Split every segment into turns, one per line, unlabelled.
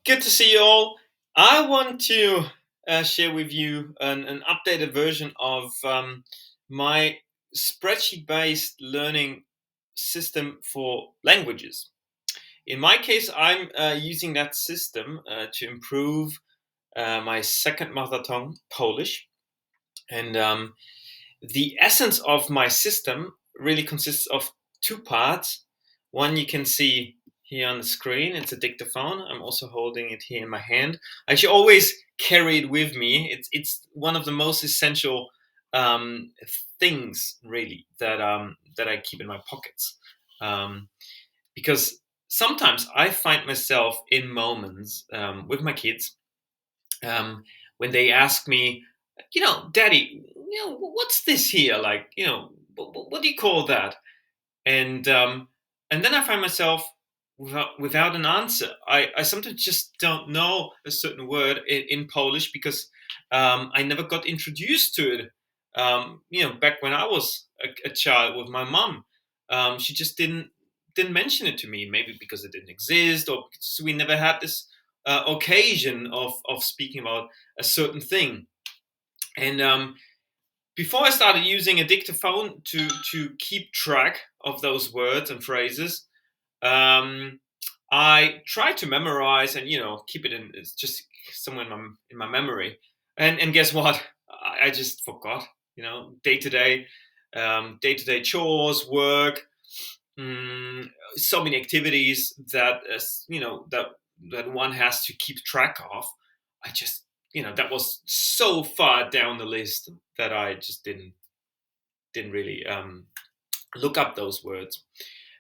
Good to see you all. I want to share with you an updated version of my spreadsheet based learning system for languages. In my case, I'm using that system to improve my second mother tongue, Polish. And the essence of my system really consists of two parts. One you can see here on the screen. It's a dictaphone. I'm also holding it here in my hand. I should always carry it with me. It's one of the most essential um, things really that I keep in my pockets, um, because sometimes I find myself in moments with my kids um, when they ask me, Daddy, what's this here? Like, what do you call that? And and then I find myself without an answer. I sometimes just don't know a certain word in Polish because I never got introduced to it. Back when I was a child with my mom, she just didn't mention it to me. Maybe because it didn't exist, or because we never had this occasion of speaking about a certain thing. And before I started using a dictaphone to keep track of those words and phrases, um, I tried to memorize and keep it in. It's just somewhere in my memory. And guess what? I just forgot. Day to day chores, work, so many activities that that one has to keep track of. I just that was so far down the list that I just didn't really look up those words.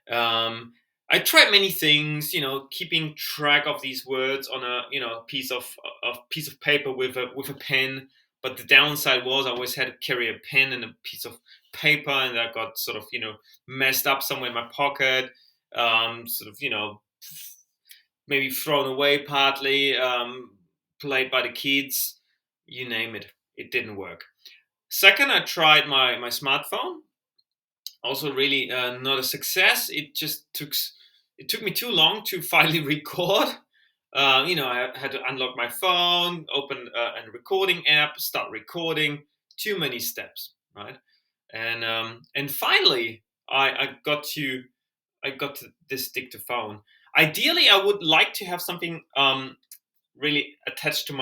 Um, I tried many things, keeping track of these words on a piece of paper with a pen. But the downside was I always had to carry a pen and a piece of paper, and that got sort of messed up somewhere in my pocket. Sort of maybe thrown away partly, played by the kids, you name it. It didn't work. Second, I tried my smartphone, also really not a success. It took me too long to finally record. I had to unlock my phone, open a recording app, start recording. Too many steps, right? And finally, I got to this dictaphone. Ideally, I would like to have something really attached to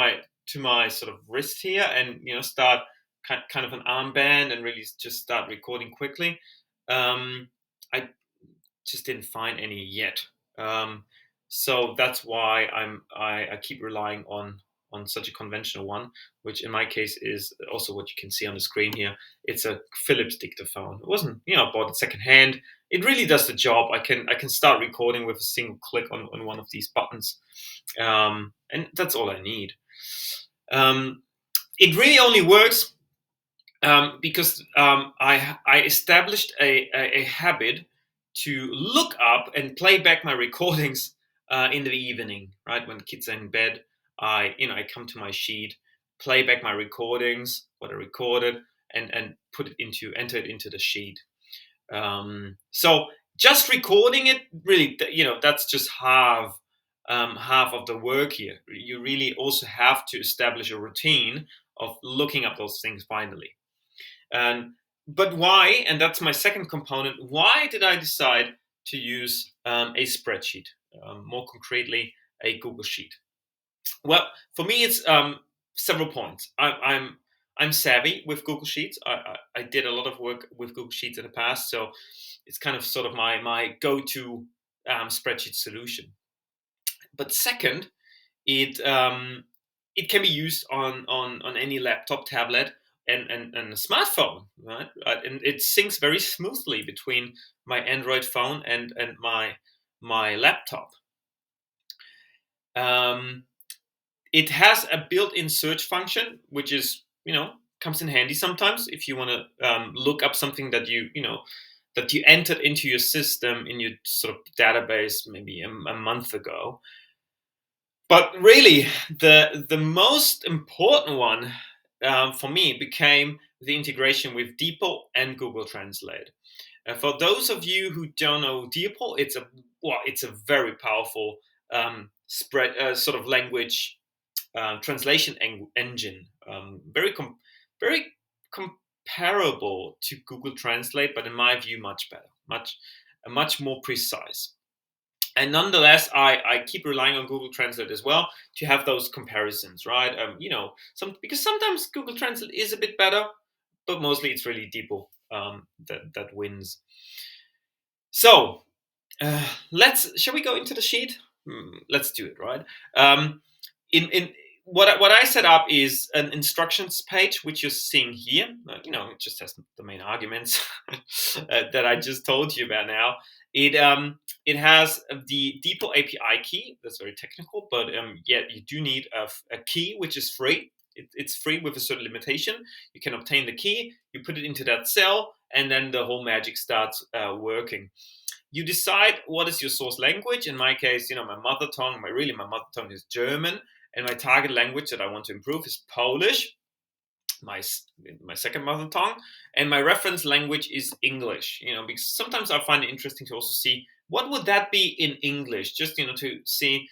my sort of wrist here, and start kind of an armband and really just start recording quickly. I just didn't find any yet. Um, so that's why I keep relying on such a conventional one, which in my case is also what you can see on the screen here. It's a Philips dictaphone. It wasn't, I bought it secondhand. It really does the job. I can start recording with a single click on one of these buttons, and that's all I need. Um, it really only works because I established a habit to look up and play back my recordings in the evening, right when the kids are in bed. I come to my sheet, play back my recordings, what I recorded, and enter it into the sheet. So just recording it, really, that's just half of the work here. You really also have to establish a routine of looking up those things finally. And but why? And that's my second component. Why did I decide to use a spreadsheet? More concretely, a Google Sheet. Well, for me, it's several points. I'm savvy with Google Sheets. I did a lot of work with Google Sheets in the past, so it's kind of sort of my go-to spreadsheet solution. But second, it can be used on any laptop, tablet, and a smartphone, right? And it syncs very smoothly between my Android phone and my laptop. Um, it has a built-in search function, which is comes in handy sometimes if you want to look up something that you entered into your system in your sort of database maybe a month ago. But really, the most important one for me became the integration with DeepL and Google Translate. For those of you who don't know DeepL, it's a very powerful sort of language translation engine. Very comparable to Google Translate, but in my view, much better, much more precise. And nonetheless, I keep relying on Google Translate as well to have those comparisons, right? Because sometimes Google Translate is a bit better, but mostly it's really DeepL that wins. So shall we go into the sheet? Let's do it, right? In what I set up is an instructions page, which you're seeing here. It just has the main arguments that I just told you about now. It has the DeepL API key. That's very technical, but yet you do need a key which is free. It's free with a certain limitation. You can obtain the key, you put it into that cell, and then the whole magic starts working. You decide what is your source language. In my case, my mother tongue, my mother tongue is German, and my target language that I want to improve is Polish, my second mother tongue, and my reference language is English. Because sometimes I find it interesting to also see what would that be in English, just to see,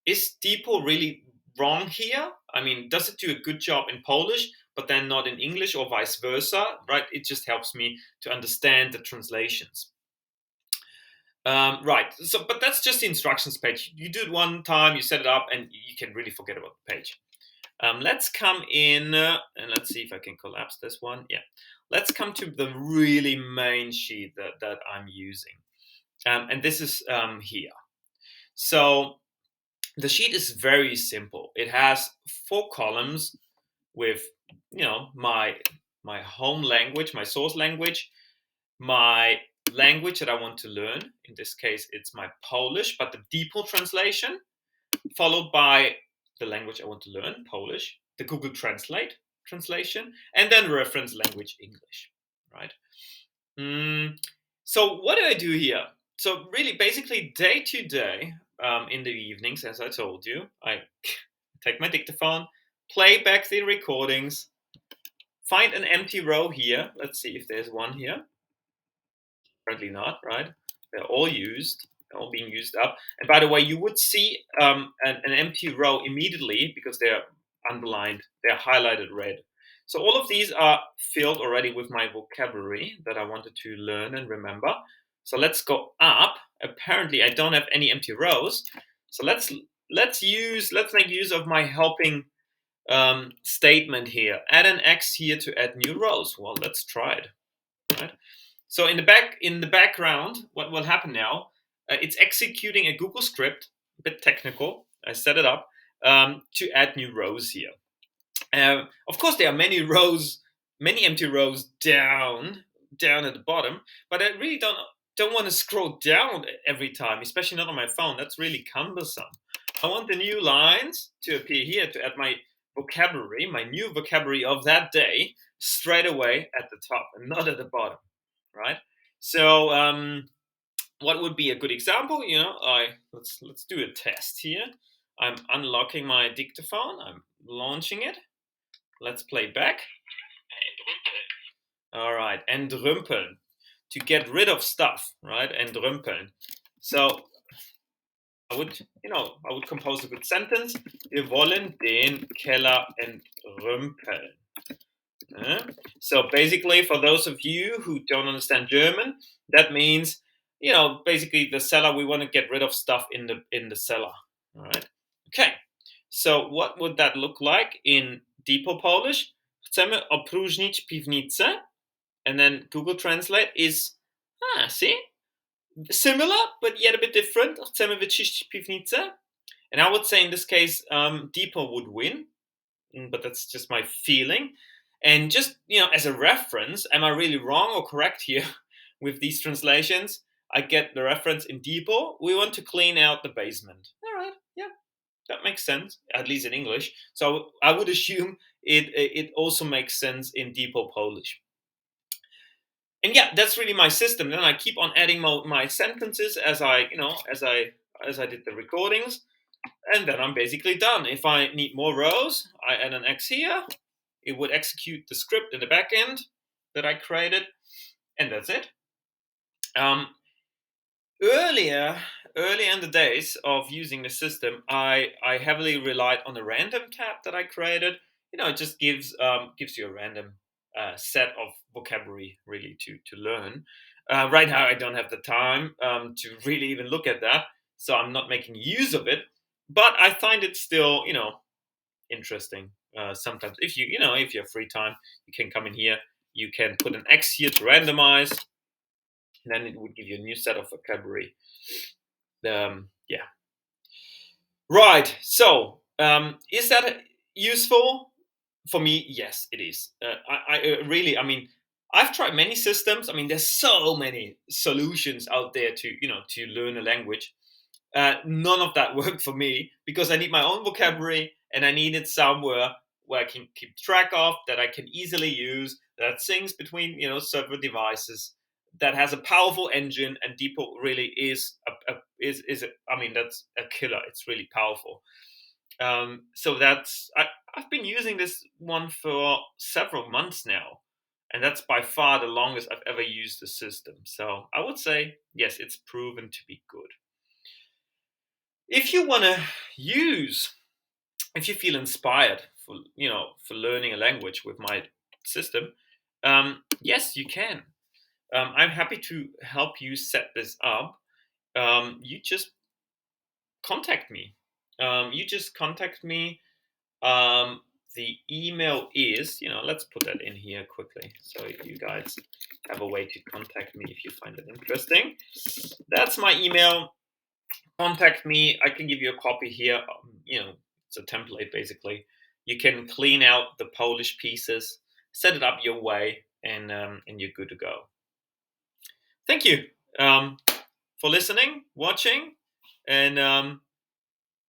is DeepL really wrong here? I mean, does it do a good job in Polish, but then not in English, or vice versa, right? It just helps me to understand the translations. Right. So, but that's just the instructions page. You do it one time, you set it up, and you can really forget about the page. Let's come in and let's see if I can collapse this one. Yeah. Let's come to the really main sheet that I'm using. And this is here. So the sheet is very simple. It has 4 columns with, my home language, my source language, my language that I want to learn. In this case, it's my Polish, but the DeepL translation, followed by the language I want to learn, Polish, the Google Translate translation, and then reference language English, right? So what do I do here? So really, basically, day to day, in the evenings, as I told you, I take my dictaphone, play back the recordings, find an empty row here. Let's see if there's one here. Currently not, right? They're all used. They're all being used up. And by the way, you would see an empty row immediately because they're underlined. They're highlighted red. So all of these are filled already with my vocabulary that I wanted to learn and remember. So let's go up. Apparently, I don't have any empty rows. So let's make use of my helping statement here. Add an X here to add new rows. Well, let's try it. Right. So in the background, what will happen now? It's executing a Google script, a bit technical. I set it up to add new rows here. Of course, there are many empty rows down at the bottom, but I really don't want to scroll down every time, especially not on my phone. That's really cumbersome. I want the new lines to appear here to add my vocabulary, my new vocabulary of that day, straight away at the top and not at the bottom, right? So what would be a good example? Let's do a test here. I'm unlocking my dictaphone. I'm launching it. Let's play back. All right, entrümpeln, to get rid of stuff, right? Entrümpeln. So I would compose a good sentence. Wir wollen den Keller entrümpeln. So basically, for those of you who don't understand German, that means, basically the cellar, we want to get rid of stuff in the cellar. All right. Okay. So what would that look like in DeepL Polish? Chcemy opróżnić piwnicę. And then Google Translate is, see? Similar, but yet a bit different. Chcemy wyczyścić piwnicę. And I would say in this case, DeepL would win, but that's just my feeling. And just, as a reference, am I really wrong or correct here with these translations? I get the reference in DeepL. We want to clean out the basement. All right, yeah, that makes sense, at least in English. So I would assume it also makes sense in DeepL Polish. And yeah, that's really my system. Then I keep on adding my sentences as I did the recordings, and then I'm basically done. If I need more rows, I add an X here. It would execute the script in the back end that I created, and that's it. Earlier, earlier in the days of using the system, I heavily relied on the random tab that I created. It just gives you a random set of vocabulary really to learn. Right now, I don't have the time to really even look at that, so I'm not making use of it. But I find it still, interesting. Sometimes, if you have free time, you can come in here. You can put an X here to randomize, and then it would give you a new set of vocabulary. Yeah. Right. So, is that useful for me? Yes, it is. I really, I mean, I've tried many systems. I mean, there's so many solutions out there to learn a language. None of that worked for me because I need my own vocabulary and I need it somewhere where I can keep track of, that I can easily use, that syncs between server devices, that has a powerful engine, and Depot really I mean, that's a killer. It's really powerful. So I've been using this one for several months now, and that's by far the longest I've ever used the system. So I would say yes, it's proven to be good. If you want to use, if you feel inspired for learning a language with my system, yes, you can. I'm happy to help you set this up. You just contact me. You just contact me. Um, the email is, let's put that in here quickly so you guys have a way to contact me if you find it interesting. That's my email. Contact me. I can give you a copy here. It's a template basically. You can clean out the Polish pieces, set it up your way, and you're good to go. Thank you for listening, watching, and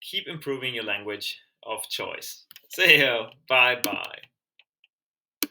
keep improving your language of choice. See you. Bye bye.